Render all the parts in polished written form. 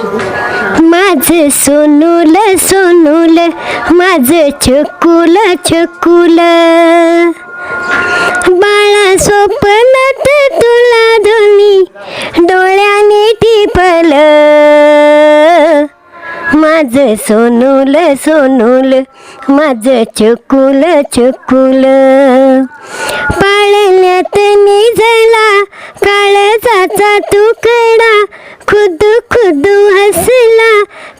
माझं सोनूल सोनूल, माझं चकुल चकुल, बाळा स्वप्नात तुला दोन्ही डोळ्याने टिपल. माझं सोनूल सोनूल, माझं चकुल चकुल, पाळण्यात निजला काळजाचा तुकडा, खुदू खुदू हसला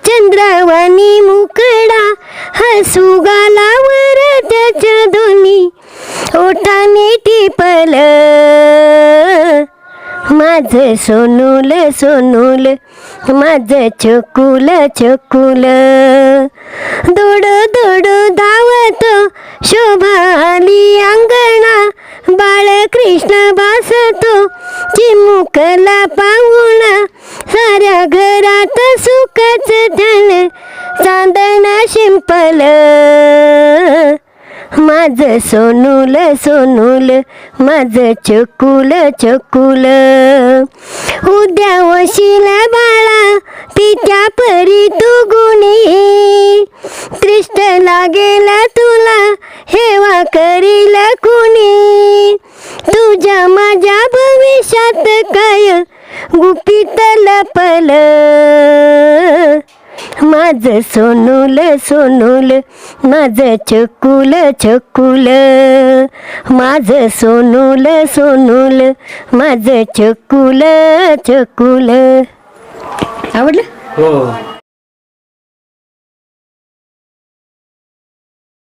चंद्रावानी मुकडा, हसू गालावर त्याच्या दोन्ही ओठाने टिपल. माझं सोनूल सोनूल, माझं चकुल चकुल, दोड दोड धावत शोभा आली अंगणा, बाळकृष्ण बसतो चिमुकला पाहुणा, साऱ्या घरात सुखाच झालं चांदण शिंपल. माझं सोनूल सोनूल, माझं चकुल चकुल, उद्या वशील बाळा पित्या परी तू गुणी, त्रिष्ट लागेल तुला हेवा करील कुणी, तुझ्या माझ्या भविष्यात काय गुपित लपल. माझं सोनूल सोनूल, माझं चकुल चकुल, माझं सोनूल सोनूल, माझं चकुल चकुल. आवडलं? हो.